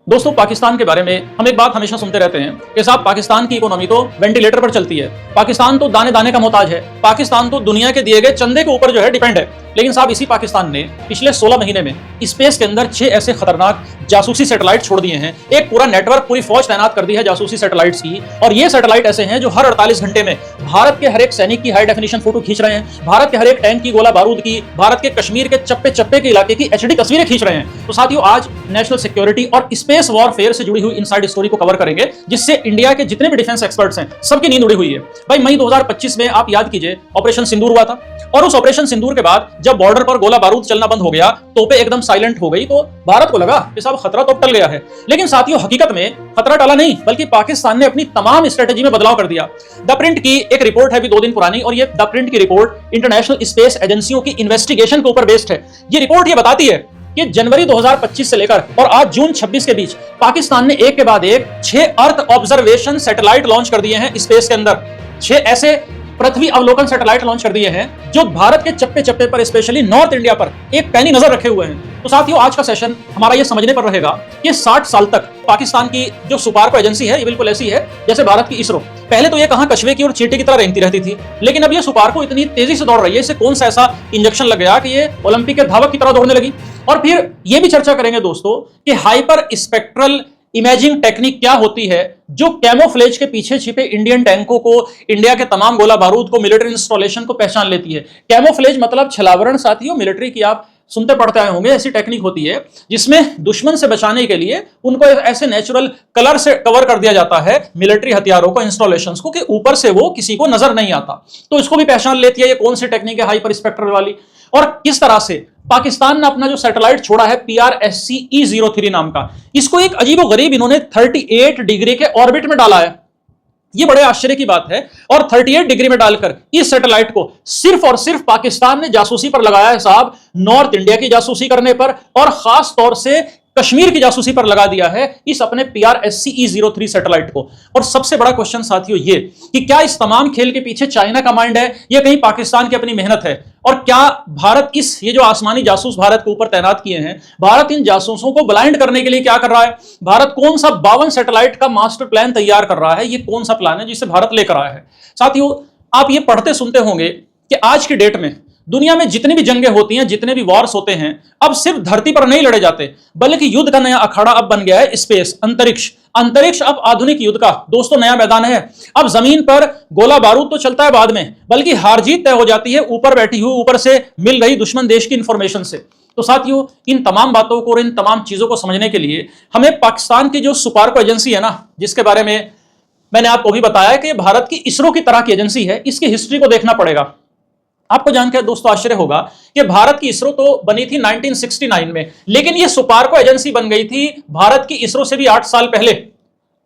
दोस्तों, पाकिस्तान के बारे में हम एक बात हमेशा सुनते रहते हैं कि साहब पाकिस्तान की इकोनॉमी तो वेंटिलेटर पर चलती है, पाकिस्तान तो दाने दाने का मोहताज है, पाकिस्तान तो दुनिया के दिए गए चंदे के ऊपर जो है डिपेंड है। लेकिन साहब इसी पाकिस्तान ने पिछले 16 महीने में स्पेस के अंदर 6 ऐसे खतरनाक जासूसी सैटेलाइट छोड़ दिए हैं। एक पूरा नेटवर्क, पूरी फौज तैनात कर दी है जासूसी सैटेलाइट्स की। और ये सैटेलाइट ऐसे हैं जो हर 48 घंटे में भारत के हर एक सैनिक की हाई डेफिनेशन फोटो खींच रहे हैं, भारत के हर एक टैंक की, गोला बारूद की, भारत के कश्मीर के चप्पे चप्पे के इलाके की एचडी तस्वीरें खींच रहे हैं। तो साथियों, आज नेशनल सिक्योरिटी और स्पेस वॉरफेयर से जुड़ी हुई इनसाइड स्टोरी को कवर करेंगे, जिससे इंडिया के जितने भी डिफेंस एक्सपर्ट्स हैं सबकी नींद उड़ी हुई है। भाई, मई 2025 में आप याद कीजिए, ऑपरेशन सिंदूर हुआ था। और उस ऑपरेशन सिंदूर के बाद जब बॉर्डर पर गोला बारूद चलना बंद हो गया, तोपें एकदम साइलेंट हो गई, तो भारत को लगा कि साहब खतरा तो टल गया है। लेकिन साथियों, हकीकत में खतरा टला नहीं, बल्कि पाकिस्तान ने अपनी तमाम स्ट्रेटेजी में बदलाव कर दिया। द प्रिंट की एक रिपोर्ट है अभी 2 दिन पुरानी, और ये द प्रिंट की रिपोर्ट इंटरनेशनल स्पेस एजेंसियों की इन्वेस्टिगेशन के ऊपर बेस्ड है। ये रिपोर्ट ये बताती है कि जनवरी 2025 से लेकर और आज जून 26 के बीच पाकिस्तान ने एक के बाद एक 6 अर्थ ऑब्जर्वेशन सैटेलाइट लॉन्च कर दिए हैं स्पेस के अंदर। 6 ऐसे पृथ्वी अवलोकन सैटेलाइट लॉन्च कर दिए हैं जो भारत के चप्पे चप्पे पर, स्पेशली नॉर्थ इंडिया पर एक पैनी नजर रखे हुए हैं। तो साथियों, आज का सेशन हमारा यह समझने पर रहेगा कि 60 साल तक पाकिस्तान की जो सुपार्को एजेंसी है, ये बिल्कुल ऐसी है जैसे भारत की इसरो। पहले तो ये कहां कछुए की और चींटी की तरह रेंगती रहती थी, लेकिन अब ये सुपार्को इतनी तेजी से दौड़ रही है, इसे कौन सा ऐसा इंजेक्शन लग गया कि ये ओलंपिक के धावक की तरह दौड़ने लगी। और फिर ये भी चर्चा करेंगे दोस्तों कि हाइपर स्पेक्ट्रल इमेजिंग टेक्निक क्या होती है जो कैमोफ्लेज के पीछे छिपे इंडियन टैंकों को, इंडिया के तमाम गोला बारूद को, मिलिट्री इंस्टॉलेशन को पहचान लेती है। कैमोफ्लेज मतलब छलावरण। साथियों, मिलिट्री की आप सुनते पढ़ते आए होंगे, ऐसी टेक्निक होती है जिसमें दुश्मन से बचाने के लिए उनको ऐसे नेचुरल कलर से कवर कर दिया जाता है मिलिट्री हथियारों को, इंस्टॉलेशंस को, कि ऊपर से वो किसी को नजर नहीं आता। तो इसको भी पहचान लेती है ये कौन सी टेक्निक है हाइपर स्पेक्ट्रल वाली। और किस तरह से पाकिस्तान ने अपना जो सैटेलाइट छोड़ा है PRSC-E03 नाम का, इसको एक अजीबोगरीब इन्होंने 38 डिग्री के ऑर्बिट में डाला है। ये बड़े आश्चर्य की बात है। और 38 डिग्री में डालकर इस सैटेलाइट को सिर्फ और सिर्फ पाकिस्तान ने जासूसी पर लगाया है साहब, नॉर्थ इंडिया की जासूसी करने पर, और खास तौर से कश्मीर की जासूसी पर लगा दिया है इस अपने PRSC-E03 सैटेलाइट को। और सबसे बड़ा क्वेश्चन साथियों ये कि क्या इस तमाम खेल के पीछे चाइना का माइंड है या कहीं पाकिस्तान की अपनी मेहनत है? और क्या भारत ये जो आसमानी जासूस भारत के ऊपर तैनात किए हैं, भारत इन जासूसों को ब्लाइंड करने के लिए क्या कर रहा है? भारत कौन सा 52 सैटेलाइट का मास्टर प्लान तैयार कर रहा है? ये कौन सा प्लान है जिसे भारत लेकर आया है? साथियों, आप ये पढ़ते सुनते होंगे कि आज की डेट में दुनिया में जितनी भी जंगें होती हैं, जितने भी वॉर्स होते हैं, अब सिर्फ धरती पर नहीं लड़े जाते, बल्कि युद्ध का नया अखाड़ा अब बन गया है स्पेस, अंतरिक्ष। अंतरिक्ष अब आधुनिक युद्ध का दोस्तों नया मैदान है। अब जमीन पर गोला बारूद तो चलता है बाद में, बल्कि हार जीत तय हो जाती है ऊपर बैठी हुई, ऊपर से मिल रही दुश्मन देश की इंफॉर्मेशन से। तो साथियों, इन तमाम बातों को और इन तमाम चीजों को समझने के लिए हमें पाकिस्तान की जो सुपार्को एजेंसी है ना, जिसके बारे में मैंने आपको भी बताया कि भारत की इसरो की तरह की एजेंसी है, इसकी हिस्ट्री को देखना पड़ेगा। आपको जानकर दोस्तों आश्चर्य होगा कि भारत की इसरो तो बनी थी 1969 में, लेकिन ये सुपार्को एजेंसी बन गई थी भारत की इसरो से भी 8 साल पहले।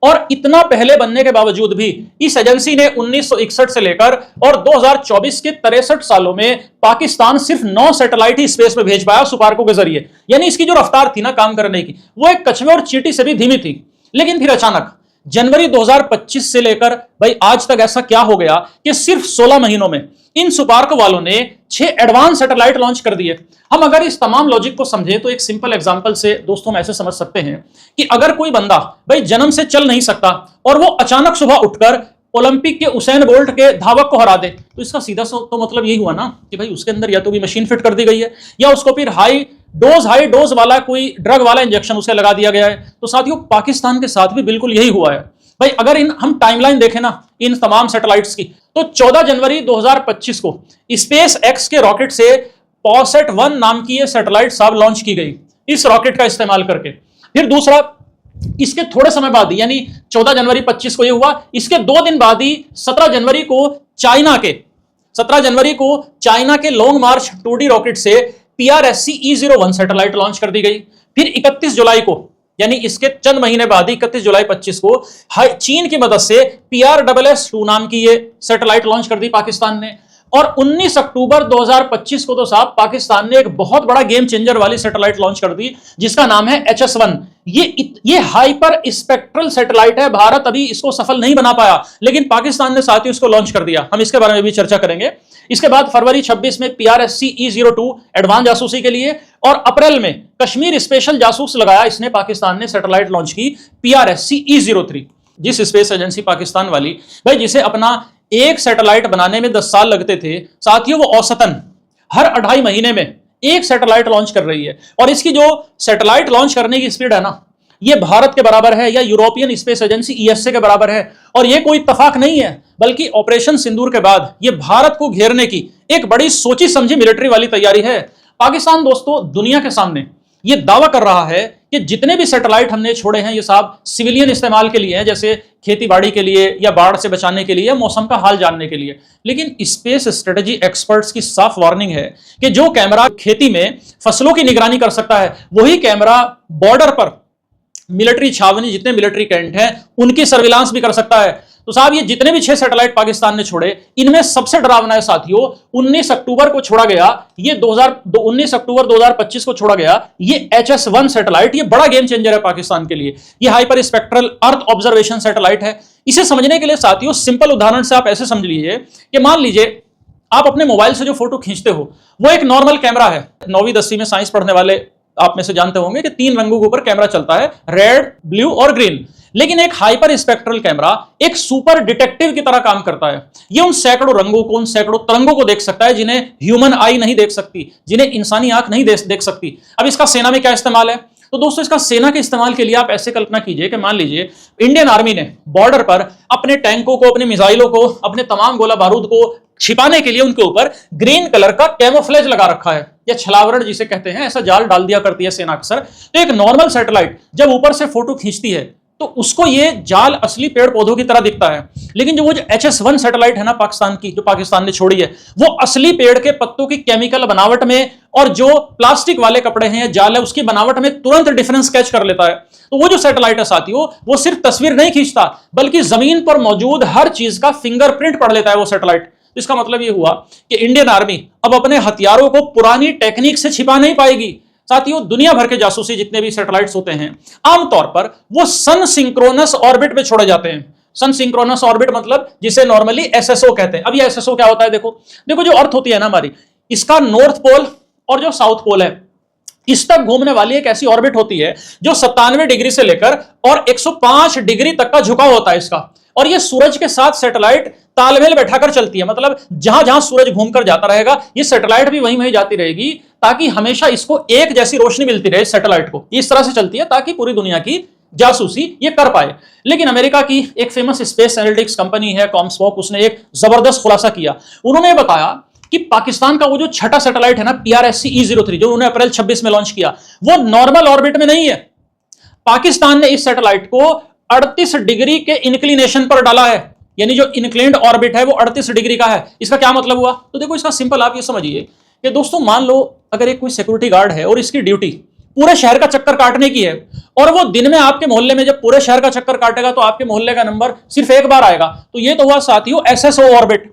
और इतना पहले बनने के बावजूद भी इस एजेंसी ने 1961 से लेकर और 2024 के 63 सालों में पाकिस्तान सिर्फ 9 सैटेलाइट ही स्पेस में भेज पाया सुपार्को के जरिए। यानी इसकी जो रफ्तार थी ना काम करने की, वो एक कछुए और चींटी से भी धीमी थी। लेकिन फिर अचानक जनवरी 2025 से लेकर भाई आज तक ऐसा क्या हो गया कि सिर्फ 16 महीनों में इन सुपार्को वालों ने 6 एडवांस सैटेलाइट लॉन्च कर दिए। हम अगर इस तमाम लॉजिक को समझें तो एक सिंपल एग्जांपल से दोस्तों हम ऐसे समझ सकते हैं कि अगर कोई बंदा भाई जन्म से चल नहीं सकता और वो अचानक सुबह उठकर ओलंपिक के उसेन बोल्ट के धावक को हरा दे, तो इसका सीधा तो मतलब यही हुआ ना कि भाई उसके अंदर या तो भी मशीन फिट कर दी गई है या उसको फिर हाई डोज वाला कोई ड्रग वाला इंजेक्शन उसे लगा दिया गया है। तो साथियों, पाकिस्तान के साथ भी बिल्कुल यही हुआ है। भाई अगर हम टाइमलाइन देखें ना इन तमाम सैटेलाइट्स की, तो 14 जनवरी 2025 को स्पेस एक्स के रॉकेट से POSET-1 नाम की ये सैटेलाइट साहब लॉन्च की गई इस रॉकेट का इस्तेमाल करके। फिर दूसरा, इसके थोड़े समय बाद ही यानी 14 जनवरी 25 को ये हुआ, इसके 2 दिन बाद ही 17 जनवरी को चाइना के लॉन्ग मार्च 2D रॉकेट से PRSC-E01 सैटेलाइट लॉन्च कर दी गई। फिर 31 जुलाई को यानी इसके चंद महीने बाद ही 31 जुलाई 25 को चीन की मदद से PRSS-2 नाम की ये सैटेलाइट लॉन्च कर दी पाकिस्तान ने। और 19 अक्टूबर 2025 को तो साहब पाकिस्तान ने एक बहुत बड़ा गेम चेंजर वाली सैटेलाइट लॉन्च कर दी जिसका नाम है HS-1। ये हाइपर स्पेक्ट्रल सैटेलाइट है। भारत अभी इसको सफल नहीं बना पाया, लेकिन पाकिस्तान ने साथ ही इसको लॉन्च कर दिया। हम इसके बारे में भी चर्चा करेंगे। इसके बाद फरवरी 26 में PRSC-E02 एडवांस जासूसी के लिए, और अप्रैल में कश्मीर स्पेशल जासूस लगाया इसने पाकिस्तान ने सैटेलाइट लॉन्च की PRSC-E03। जिस स्पेस एजेंसी पाकिस्तान वाली भाई, जिसे अपना एक सैटेलाइट बनाने में 10 साल लगते थे साथियों, वो औसतन हर 2.5 महीने में एक सैटेलाइट लॉन्च कर रही है। और इसकी जो सैटेलाइट लॉन्च करने की स्पीड है ना, ये भारत के बराबर है या यूरोपियन स्पेस एजेंसी ESA के बराबर है। और ये कोई इत्तेफाक नहीं है, बल्कि ऑपरेशन सिंदूर के बाद ये भारत को घेरने की एक बड़ी सोची समझी मिलिट्री वाली तैयारी है। पाकिस्तान दोस्तों दुनिया के सामने ये दावा कर रहा है कि जितने भी सैटेलाइट हमने छोड़े हैं ये साहब सिविलियन इस्तेमाल के लिए हैं, जैसे खेती बाड़ी के लिए या बाढ़ से बचाने के लिए या मौसम का हाल जानने के लिए। लेकिन स्पेस स्ट्रेटजी एक्सपर्ट्स की साफ वार्निंग है कि जो कैमरा खेती में फसलों की निगरानी कर सकता है, वही कैमरा बॉर्डर पर मिलिट्री छावनी, जितने मिलिट्री कैंट हैं, उनकी सर्विलांस भी कर सकता है। तो साहब ये जितने भी 6 सैटेलाइट पाकिस्तान ने छोड़े, इनमें सबसे डरावना है साथियों 19 अक्टूबर को छोड़ा गया, ये 19 अक्टूबर 2025 को छोड़ा गया ये HS-1 सैटेलाइट। ये बड़ा गेम चेंजर है पाकिस्तान के लिए। ये hyper spectral earth observation satellite है। इसे समझने के लिए साथियों सिंपल उदाहरण से आप ऐसे समझ लीजिए कि मान लीजिए आप अपने मोबाइल से जो फोटो खींचते हो वो एक नॉर्मल कैमरा है। 9वीं 10वीं में साइंस पढ़ने वाले आप में से जानते होंगे कि 3 रंगों के ऊपर कैमरा चलता है, रेड, ब्लू और ग्रीन। लेकिन एक हाइपर स्पेक्ट्रल कैमरा एक सुपर डिटेक्टिव की तरह काम करता है। ये उन सैकड़ों रंगों को, उन सैकड़ों तरंगों को देख सकता है जिन्हें ह्यूमन आई नहीं देख सकती, जिन्हें इंसानी आंख नहीं देख सकती। अब इसका सेना में क्या इस्तेमाल है? तो दोस्तों इसका सेना के इस्तेमाल के लिए आप ऐसे कल्पना कीजिए कि मान लीजिए इंडियन आर्मी ने बॉर्डर पर अपने टैंकों को, अपने मिसाइलों को, अपने तमाम गोला बारूद को छिपाने के लिए उनके ऊपर ग्रीन कलर का कैमोफ्लेज लगा रखा है, या छलावरण जिसे कहते हैं, ऐसा जाल डाल दिया करती है सेना अक्सर। तो एक नॉर्मल सैटेलाइट जब ऊपर से फोटो खींचती है तो उसको ये जाल असली पेड़ पौधों की तरह दिखता है। लेकिन जो HS-1 सैटेलाइट है ना पाकिस्तान की, जो पाकिस्तान ने छोड़ी है, वो असली पेड़ के पत्तों की केमिकल बनावट में और जो प्लास्टिक वाले कपड़े हैं या जाल है उसकी बनावट में तुरंत डिफरेंस कैच कर लेता है। तो वो जो सैटेलाइट है साथियों, वो सिर्फ तस्वीर नहीं खींचता बल्कि जमीन पर मौजूद हर चीज का फिंगरप्रिंट पढ़ लेता है वो सैटेलाइट। इसका मतलब ये हुआ कि इंडियन आर्मी अब अपने हथियारों को पुरानी टेक्निक से छिपा नहीं पाएगी। साथियों दुनिया भर के जासूसी जितने भी सैटेलाइट्स होते हैं आमतौर पर वो सन सिंक्रोनस ऑर्बिट पे छोड़े जाते हैं। सन सिंक्रोनस ऑर्बिट मतलब जिसे नॉर्मली SSO कहते हैं। अब ये SSO क्या होता है? देखो जो अर्थ होती है ना हमारी, इसका नॉर्थ पोल और जो साउथ पोल है इस तक घूमने वाली एक ऐसी ऑर्बिट होती है जो 97 डिग्री से लेकर और 105 डिग्री तक का झुकाव होता है इसका। और ये सूरज के साथ सैटेलाइट तालमेल बैठाकर चलती है, मतलब जहां जहां सूरज घूमकर जाता रहेगा ये सैटेलाइट भी वहीं वहीं जाती रहेगी, ताकि हमेशा इसको एक जैसी रोशनी मिलती रहे सैटेलाइट को। इस तरह से चलती है ताकि पूरी दुनिया की जासूसी ये कर पाए। लेकिन अमेरिका की एक फेमस स्पेस एनालिटिक्स कंपनी है कॉमस्कोप, उसने एक जबरदस्त खुलासा किया। उन्होंने बताया कि पाकिस्तान का वो जो छठा सैटेलाइट है ना PRSC-E03 जो उन्होंने अप्रैल 26 में लॉन्च किया, वो नॉर्मल ऑर्बिट में नहीं है। पाकिस्तान ने इस सैटेलाइट को 38 डिग्री के इंक्लिनेशन पर डाला है, यानी जो इंक्लिनेड ऑर्बिट है वो 38 डिग्री का है। इसका क्या मतलब हुआ? तो देखो इसका सिंपल आप ये समझिए कि दोस्तों मान लो अगर एक कोई सिक्योरिटी गार्ड है और इसकी ड्यूटी पूरे शहर का चक्कर काटने की है, और वो दिन में आपके मोहल्ले में जब पूरे शहर का चक्कर काटेगा तो आपके मोहल्ले का नंबर सिर्फ एक बार आएगा। तो ये तो हुआ साथियों SSO ऑर्बिट।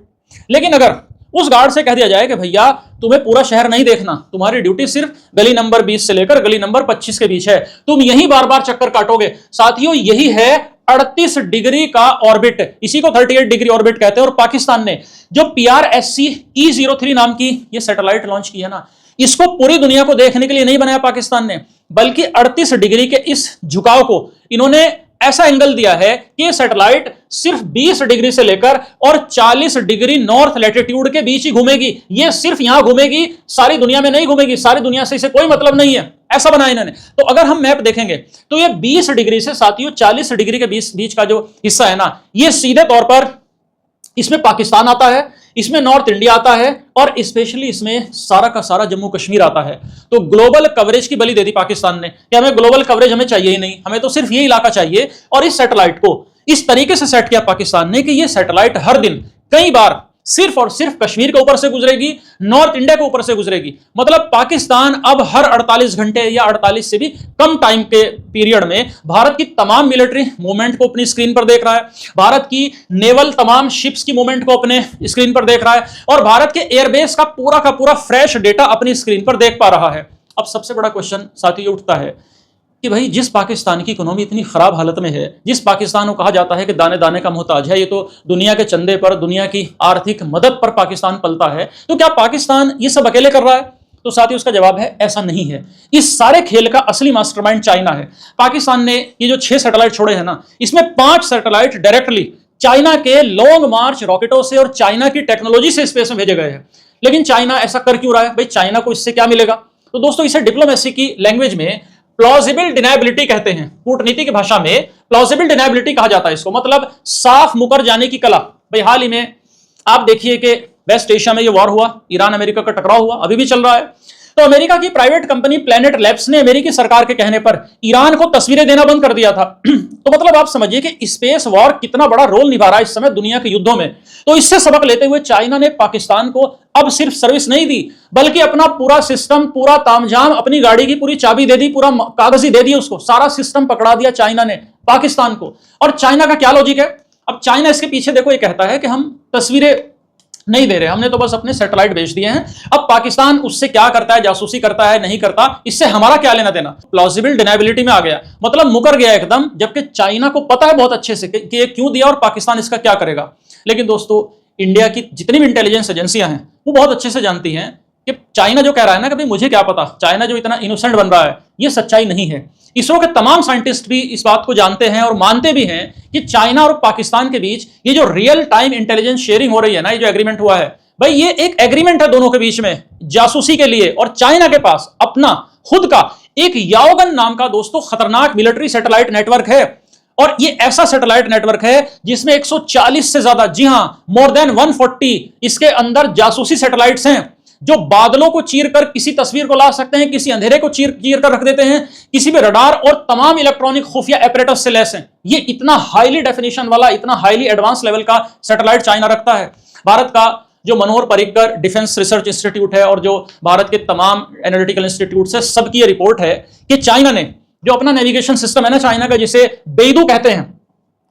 लेकिन अगर उस गार्ड से कह दिया जाए कि भैया तुम्हें पूरा शहर नहीं देखना, तुम्हारी ड्यूटी सिर्फ गली नंबर 20 से लेकर गली नंबर 25 के बीच है, तुम यही बार बार चक्कर काटोगे, साथियों यही है 38 डिग्री का ऑर्बिट, इसी को 38 डिग्री ऑर्बिट कहते हैं। और पाकिस्तान ने जो PRSC-E03 नाम की ये सैटेलाइट लॉन्च की है ना, इसको पूरी दुनिया को देखने के लिए नहीं बनाया पाकिस्तान ने, बल्कि 38 डिग्री के इस झुकाव को इन्होंने ऐसा एंगल दिया है कि ये सैटेलाइट सिर्फ 20 डिग्री से लेकर और 40 डिग्री नॉर्थ लैटिट्यूड के बीच ही घूमेगी। ये सिर्फ यहां घूमेगी, सारी दुनिया में नहीं घूमेगी, सारी दुनिया से इसे कोई मतलब नहीं है, ऐसा बनाया इन्होंने। तो अगर हम मैप देखेंगे तो ये 20 डिग्री से साथियों 40 डिग्री के बीच का जो हिस्सा है ना, ये सीधे तौर पर इसमें पाकिस्तान आता है, इसमें नॉर्थ इंडिया आता है और स्पेशली इसमें सारा का सारा जम्मू कश्मीर आता है। तो ग्लोबल कवरेज की बलि दे दी पाकिस्तान ने कि हमें ग्लोबल कवरेज हमें चाहिए ही नहीं, हमें तो सिर्फ ये इलाका चाहिए। और इस सैटेलाइट को इस तरीके से सेट किया पाकिस्तान ने कि ये सैटेलाइट हर दिन कई बार सिर्फ और सिर्फ कश्मीर के ऊपर से गुजरेगी, नॉर्थ इंडिया के ऊपर से गुजरेगी। मतलब पाकिस्तान अब हर 48 घंटे या 48 से भी कम टाइम के पीरियड में भारत की तमाम मिलिट्री मूवमेंट को अपनी स्क्रीन पर देख रहा है, भारत की नेवल तमाम शिप्स की मूवमेंट को अपने स्क्रीन पर देख रहा है, और भारत के एयरबेस का पूरा फ्रेश डेटा अपनी स्क्रीन पर देख पा रहा है। अब सबसे बड़ा क्वेश्चन साथियों उठता है कि भाई जिस पाकिस्तान की इकोनॉमी इतनी खराब हालत में है, जिस पाकिस्तान को कहा जाता है कि दाने दाने का मोहताज है, ये तो दुनिया के चंदे पर, दुनिया की आर्थिक मदद पर पाकिस्तान पलता है, तो क्या पाकिस्तान ये सब अकेले कर रहा है? तो साथियों उसका जवाब है ऐसा नहीं है। इस सारे खेल का असली मास्टरमाइंड चाइना है। पाकिस्तान ने ये जो 6 सैटेलाइट छोड़े हैं ना, इसमें 5 सैटेलाइट डायरेक्टली चाइना के लॉन्ग मार्च रॉकेटों से और चाइना की टेक्नोलॉजी से स्पेस में भेजे गए हैं। लेकिन चाइना ऐसा कर क्यों रहा है? भाई चाइना को इससे क्या मिलेगा? तो दोस्तों इसे डिप्लोमेसी की लैंग्वेज में प्लॉजिबल डिनायबिलिटी कहते हैं। कूटनीति की भाषा में प्लॉजिबल डिनायबिलिटी कहा जाता है इसको, मतलब साफ मुकर जाने की कला। भाई हाल ही में आप देखिए कि वेस्ट एशिया में ये वॉर हुआ, ईरान अमेरिका का टकराव हुआ, अभी भी चल रहा है। तो अमेरिका की प्राइवेट कंपनी प्लैनेट लैब्स ने अमेरिकी सरकार के कहने पर ईरान को तस्वीरें देना बंद कर दिया था। तो मतलब आप समझिए कि स्पेस वॉर कितना बड़ा रोल निभा रहा है इस समय दुनिया के युद्धों में। तो इससे सबक लेते हुए चाइना ने पाकिस्तान को अब सिर्फ सर्विस नहीं दी, बल्कि अपना पूरा सिस्टम, पूरा तामझाम, अपनी गाड़ी की पूरी चाबी दे दी, पूरा कागज ही दे दिया उसको, सारा सिस्टम पकड़ा दिया चाइना ने पाकिस्तान को। और चाइना का क्या लॉजिक है? अब चाइना इसके पीछे देखो ये कहता है कि हम तस्वीरें नहीं दे रहे, हमने तो बस अपने सैटेलाइट भेज दिए हैं। अब पाकिस्तान उससे क्या करता है, जासूसी करता है नहीं करता, इससे हमारा क्या लेना देना। प्लॉजिबल डिनायबिलिटी में आ गया, मतलब मुकर गया एकदम, जबकि चाइना को पता है बहुत अच्छे से कि ये क्यों दिया और पाकिस्तान इसका क्या करेगा। लेकिन दोस्तों इंडिया की जितनी भी इंटेलिजेंस एजेंसियां हैं वो बहुत अच्छे से जानती हैं कि चाइना जो कह रहा है ना कि भाई मुझे क्या पता, चाइना जो इतना इनोसेंट बन रहा है, ये सच्चाई नहीं है। इसरो के तमाम साइंटिस्ट भी इस बात को जानते हैं और मानते भी हैं कि चाइना और पाकिस्तान के बीच ये जो रियल टाइम इंटेलिजेंस शेयरिंग हो रही है ना, ये जो एग्रीमेंट हुआ है, भाई ये एक एग्रीमेंट है दोनों के बीच में जासूसी के लिए। और चाइना के पास अपना खुद का एक याओगन नाम का दोस्तों खतरनाक मिलिट्री सैटेलाइट नेटवर्क है। और ये ऐसा सैटेलाइट नेटवर्क है जिसमें 140 से ज्यादा, जी हां मोर देन 140 इसके अंदर जासूसी सैटेलाइट्स हैं, जो बादलों को चीर कर किसी तस्वीर को ला सकते हैं, किसी अंधेरे को चीर कर रख देते हैं, किसी भी रडार और तमाम इलेक्ट्रॉनिक खुफिया एपरेटस से लैस हैं। ये इतना हाईली डेफिनेशन वाला, इतना हाईली एडवांस लेवल का सैटेलाइट चाइना रखता है। भारत का जो Manohar Parrikar defence research institute है और जो भारत के तमाम एनालिटिकल इंस्टीट्यूट है, सबकी ये रिपोर्ट है कि चाइना ने जो अपना नेविगेशन सिस्टम है ना चाइना का, जिसे बेइडू कहते हैं,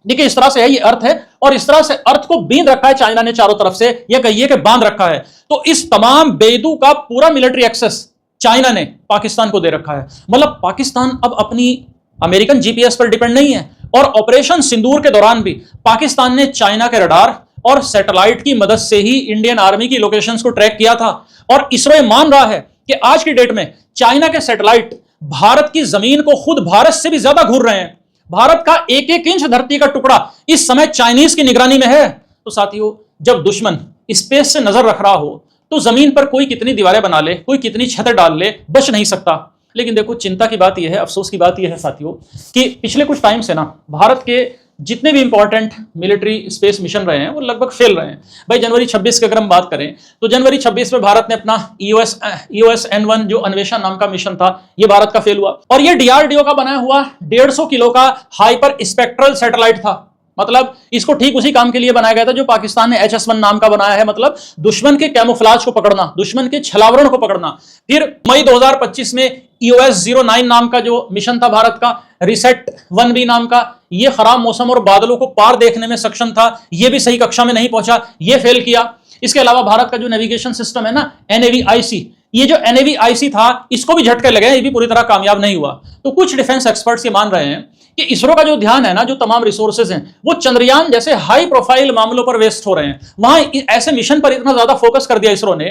देखिए इस तरह से है, ये अर्थ है और इस तरह से अर्थ को बींद रखा है चाइना ने चारों तरफ से, यह कहिए कि बांध रखा है। तो इस तमाम बेइडू का पूरा मिलिट्री एक्सेस चाइना ने पाकिस्तान को दे रखा है। मतलब पाकिस्तान अब अपनी अमेरिकन जीपीएस पर डिपेंड नहीं है। और ऑपरेशन सिंदूर के दौरान भी पाकिस्तान ने चाइना के रडार और सैटेलाइट की मदद से ही इंडियन आर्मी की लोकेशंस को ट्रैक किया था। और इसरो मान रहा है कि आज की डेट में चाइना के सैटेलाइट भारत की जमीन को खुद भारत से भी ज्यादा घूर रहे हैं। भारत का एक एक इंच धरती का टुकड़ा इस समय चाइनीज की निगरानी में है। तो साथियों जब दुश्मन स्पेस से नजर रख रहा हो तो जमीन पर कोई कितनी दीवारें बना ले, कोई कितनी छतें डाल ले, बच नहीं सकता। लेकिन देखो चिंता की बात यह है, अफसोस की बात यह है साथियों कि पिछले कुछ टाइम से ना भारत के जितने भी इंपॉर्टेंट मिलिट्री स्पेस मिशन रहे हैं वो लगभग फेल रहे हैं। भाई जनवरी 26 की अगर हम बात करें तो जनवरी 26 में भारत ने अपना EOS-N1 जो अन्वेषण नाम का मिशन था, ये भारत का फेल हुआ। और ये DRDO का बनाया हुआ 150 किलो का हाइपर स्पेक्ट्रल सैटेलाइट था। मतलब इसको ठीक उसी काम के लिए बनाया गया था जो पाकिस्तान ने HS-1 नाम का बनाया है, मतलब दुश्मन के कैमोफ्लाज को पकड़ना, दुश्मन के छलावरण को पकड़ना। फिर मई 2025 में EOS-09 नाम का जो मिशन था भारत का, RISAT-1B नाम का, ये खराब मौसम और बादलों को पार देखने में सक्षम था, ये भी सही कक्षा में नहीं पहुंचा, ये फेल किया। इसके अलावा भारत का जो नेविगेशन सिस्टम है ना NAVIC, ये जो NAVIC था इसको भी झटके लगे, ये भी पूरी तरह कामयाब नहीं हुआ। तो कुछ डिफेंस एक्सपर्ट्स ये मान रहे हैं कि इसरो का जो ध्यान है ना, जो तमाम रिसोर्सेज हैं, वो चंद्रयान जैसे हाई प्रोफाइल मामलों पर वेस्ट हो रहे हैं। वहां ऐसे मिशन पर इतना ज्यादा फोकस कर दिया इसरो ने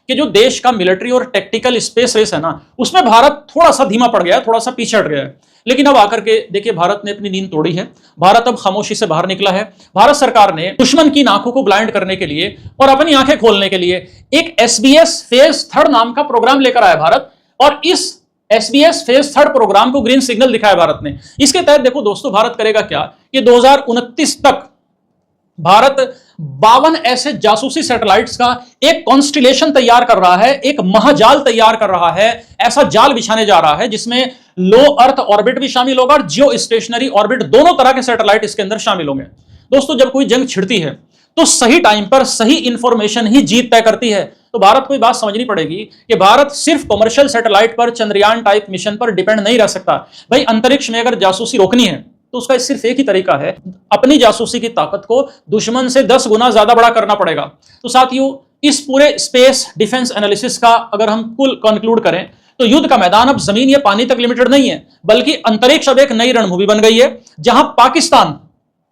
कि जो देश का मिलिट्री और टेक्टिकल स्पेस रेस है ना, उसमें भारत थोड़ा सा धीमा पड़ गया है, थोड़ा सा पीछे हट गया है। लेकिन अब आकर के देखिए भारत ने अपनी नींद तोड़ी है। भारत अब खामोशी से बाहर निकला है। भारत सरकार ने दुश्मन की आंखों को ब्लाइंड करने के लिए और अपनी आंखें खोलने के लिए एक SBS फेज 3 नाम का प्रोग्राम लेकर आया भारत। और इस SBS फेज 3 प्रोग्राम को ग्रीन सिग्नल दिखाया भारत ने। इसके तहत देखो दोस्तों भारत करेगा क्या कि 2029 तक भारत 52 ऐसे जासूसी सैटेलाइट्स का एक कॉन्स्टिलेशन तैयार कर रहा है, एक महाजाल तैयार कर रहा है। ऐसा जाल बिछाने जा रहा है जिसमें लो अर्थ ऑर्बिट भी शामिल होगा और जियो स्टेशनरी ऑर्बिट, दोनों तरह के सैटेलाइट इसके अंदर शामिल होंगे। दोस्तों जब कोई जंग छिड़ती है तो सही टाइम पर सही इंफॉर्मेशन ही जीत तय करती है। तो भारत को ये बात समझनी पड़ेगी कि भारत सिर्फ कमर्शियल सैटेलाइट पर, चंद्रयान टाइप मिशन पर डिपेंड नहीं रह सकता। भाई अंतरिक्ष में अगर जासूसी रोकनी है तो उसका सिर्फ एक ही तरीका है, अपनी जासूसी की ताकत को दुश्मन से 10 गुना ज्यादा बड़ा करना पड़ेगा। तो साथियों, इस पूरे स्पेस डिफेंस एनालिसिस का अगर हम कुल कंक्लूड करें तो युद्ध का मैदान अब जमीन या पानी तक लिमिटेड नहीं है, बल्कि अंतरिक्ष अब एक नई रणभूमि बन गई है, जहां पाकिस्तान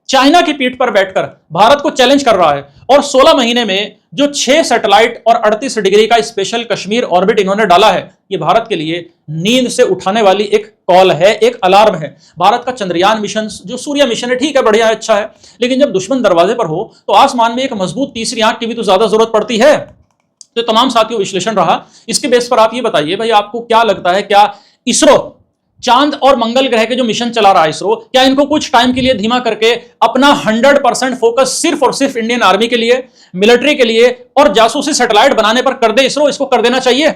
चाइना की पीठ पर बैठकर भारत को चैलेंज कर रहा है। और 16 महीने में जो 6 सैटेलाइट और 38 डिग्री का स्पेशल कश्मीर ऑर्बिट इन्होंने डाला है, ये भारत के लिए नींद से उठाने वाली एक कॉल है, एक अलार्म है। भारत का चंद्रयान मिशन, जो सूर्य मिशन है, ठीक है, बढ़िया है, अच्छा है, लेकिन जब दुश्मन दरवाजे पर हो तो आसमान में एक मजबूत तीसरी आंख की भी तो ज्यादा जरूरत पड़ती है। तो तमाम साथियों विश्लेषण रहा, इसके बेस पर आप ये बताइए भाई, आपको क्या लगता है, क्या इसरो चांद और मंगल ग्रह के जो मिशन चला रहा है इसरो, क्या इनको कुछ टाइम के लिए धीमा करके अपना 100% फोकस सिर्फ और सिर्फ इंडियन आर्मी के लिए, मिलिट्री के लिए और जासूसी सैटेलाइट बनाने पर कर दे इसरो? इसको कर देना चाहिए।